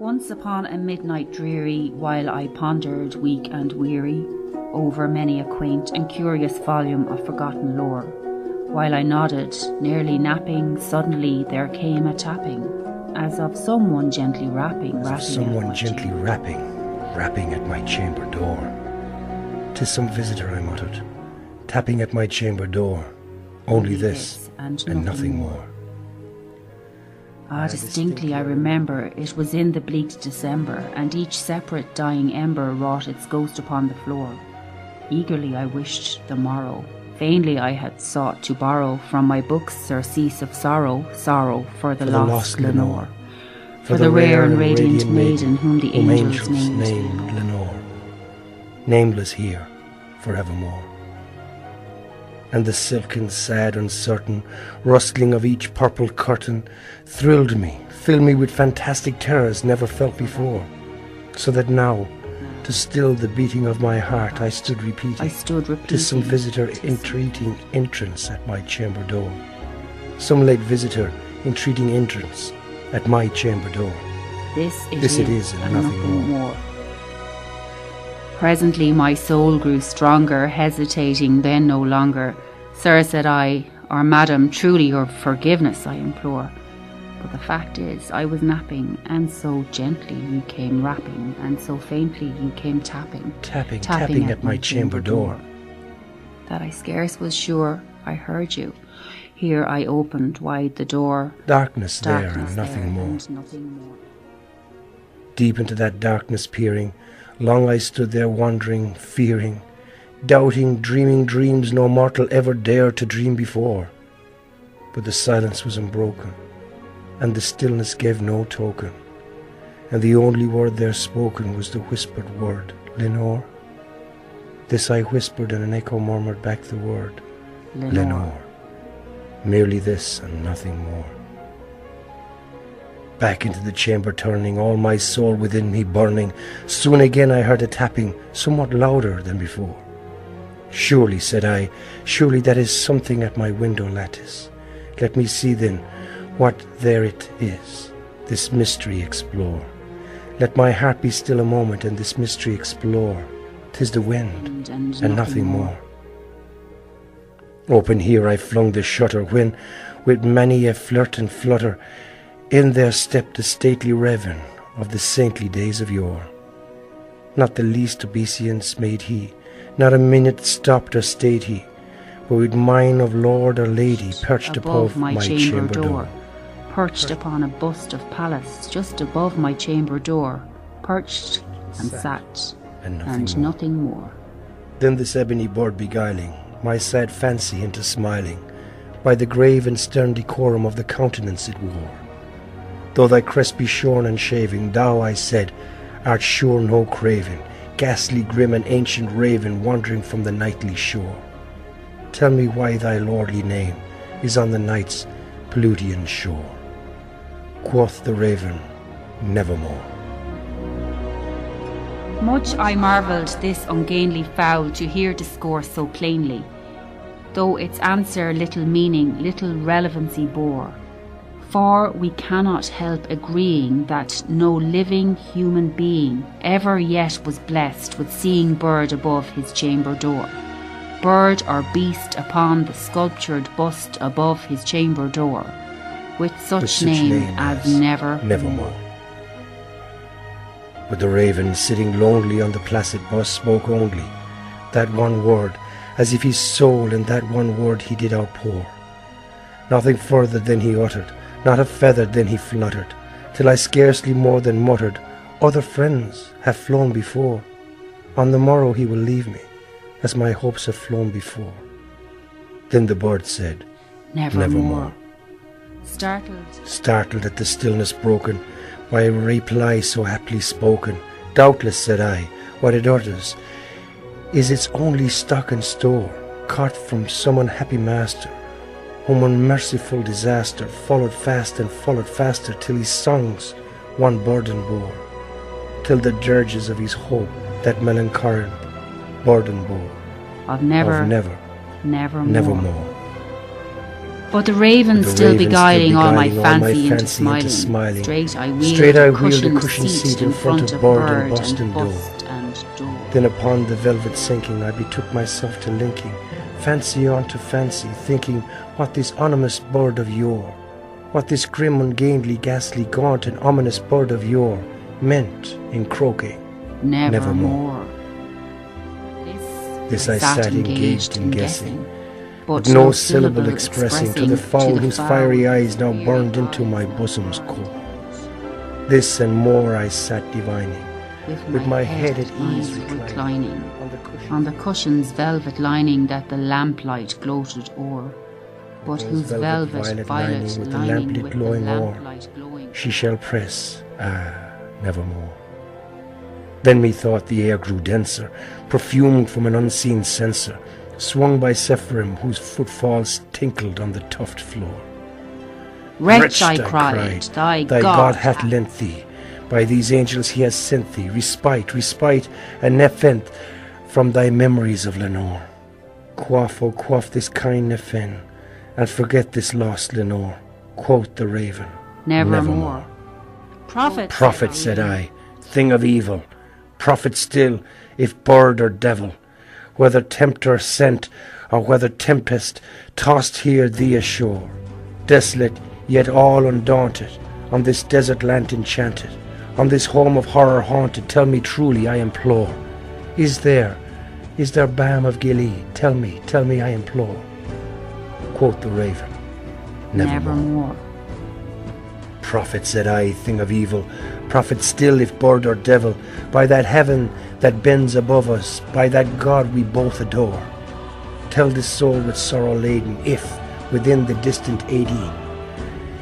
Once upon a midnight dreary, while I pondered, weak and weary, over many a quaint and curious volume of forgotten lore, while I nodded, nearly napping, suddenly there came a tapping, as of someone gently rapping at my chamber door. 'Tis some visitor, I muttered, tapping at my chamber door. Only this, and nothing more. Distinctly I remember, it was in the bleak December, and each separate dying ember wrought its ghost upon the floor. Eagerly I wished the morrow. Vainly I had sought to borrow from my books surcease of sorrow, sorrow for the lost Lenore, for the rare and radiant maiden whom the angels named Lenore, nameless here forevermore. And the silken, sad, uncertain rustling of each purple curtain thrilled me, filled me with fantastic terrors never felt before, so that now, to still the beating of my heart, I stood repeating, "'Tis some visitor entreating entrance at my chamber door, some late visitor entreating entrance at my chamber door. This it is, and nothing more." Presently my soul grew stronger, hesitating then no longer. "Sir," said I, "or Madam, truly your forgiveness I implore. But the fact is, I was napping, and so gently you came rapping, and so faintly you came tapping at my chamber door, that I scarce was sure I heard you. Here I opened wide the door. Darkness there and nothing more. Deep into that darkness peering, long I stood there wondering, fearing, doubting, dreaming dreams no mortal ever dared to dream before. But the silence was unbroken, and the stillness gave no token, and the only word there spoken was the whispered word, "Lenore." This I whispered, and an echo murmured back the word, "Lenore." Merely this and nothing more. Back into the chamber turning, all my soul within me burning, soon again I heard a tapping, somewhat louder than before. "Surely," said I, "surely that is something at my window lattice. Let me see then what there it is, this mystery explore. Let my heart be still a moment, and this mystery explore. 'Tis the wind, and nothing more." Open here I flung the shutter, when, with many a flirt and flutter, in there stepped the stately raven of the saintly days of yore. Not the least obeisance made he, not a minute stopped or stayed he, but with mien of lord or lady perched above my chamber door. Perched upon a bust of Pallas, just above my chamber door, perched and sat, and nothing more. Then this ebony bird beguiling my sad fancy into smiling, by the grave and stern decorum of the countenance it wore. "Though thy crest be shorn and shaving, thou," I said, "art sure no craven, ghastly, grim, and ancient raven wandering from the nightly shore. Tell me why thy lordly name is on the night's Peludian shore." Quoth the raven, "Nevermore." Much I marvelled this ungainly fowl to hear discourse so plainly, though its answer little meaning, little relevancy bore. For we cannot help agreeing that no living human being ever yet was blessed with seeing bird above his chamber door, bird or beast upon the sculptured bust above his chamber door, with such name as Nevermore. But the raven, sitting lonely on the placid bust, spoke only that one word, as if his soul in that one word he did outpour. Nothing further than he uttered, not a feather then he fluttered, till I scarcely more than muttered, "Other friends have flown before. On the morrow he will leave me, as my hopes have flown before." Then the bird said, "Nevermore." Startled at the stillness broken by a reply so aptly spoken, "Doubtless," said I, "what it utters is its only stock and store, caught from some unhappy master, whom unmerciful disaster followed fast and followed faster, till his songs one burden bore, till the dirges of his hope that melancholy burden bore, of nevermore. nevermore." But the ravens still beguiling all my fancy into smiling. Straight I wheeled the cushion seat in front of bird and bust and door. Then upon the velvet sinking I betook myself to linking fancy on to fancy, thinking what this ominous bird of yore, what this grim, ungainly, ghastly, gaunt and ominous bird of yore meant in croaking nevermore. This I sat engaged in guessing, but no syllable expressing to the fowl whose fiery eyes now burned into my bosom's core. This and more I sat divining, with my head at ease reclining on the cushion's velvet lining that the lamplight gloated o'er, but whose velvet violet with the lamplit glowing o'er, she shall press, nevermore. Then methought the air grew denser, perfumed from an unseen censer, swung by Sephirim whose footfalls tinkled on the tuft floor. Wretch, I cried, thy God hath lent thee, by these angels he has sent thee, respite, and nepenthe from thy memories of Lenore. Quaff, oh quaff this kind nephen, and forget this lost Lenore. Quoth the raven, nevermore. Prophet, said I, thing of evil, prophet still, if bird or devil, whether tempter sent, or whether tempest tossed here thee ashore, desolate, yet all undaunted, on this desert land enchanted, on this home of horror haunted, tell me truly, I implore, is there balm of Gilead? Tell me, I implore. Quoth the raven, nevermore. Prophet, said I, thing of evil, prophet still, if bird or devil, by that heaven that bends above us, by that God we both adore, tell this soul with sorrow laden, if, within the distant Aegean,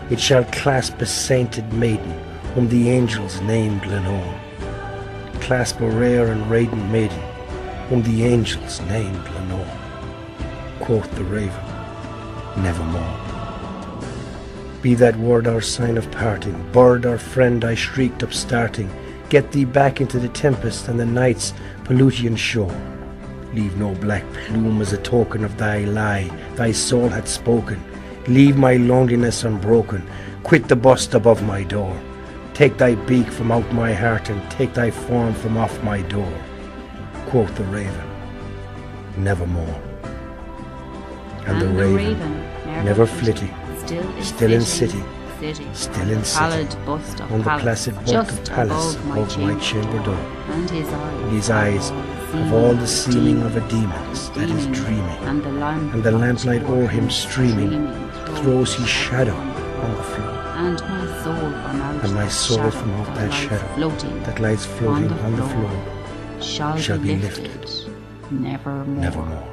it shall clasp a sainted maiden, whom the angels named Lenore. Clasp a rare and radiant maiden, whom the angels named Lenore. Quoth the raven, nevermore. Be that word our sign of parting, bird or friend, I shrieked upstarting, get thee back into the tempest and the night's Pelutian shore. Leave no black plume as a token of thy lie, thy soul hath spoken. Leave my loneliness unbroken, quit the bust above my door. Take thy beak from out my heart and take thy form from off my door. Quoth the raven, nevermore. And the raven, never flitting, still in city, still in city, on the placid vault of palace above my chamber door. And his eyes have all the seeming of a demon's that is dreaming, and the lamplight o'er him streaming throws his shadow on the floor. And my soul from out that shadow that lies floating on the floor shall be lifted nevermore.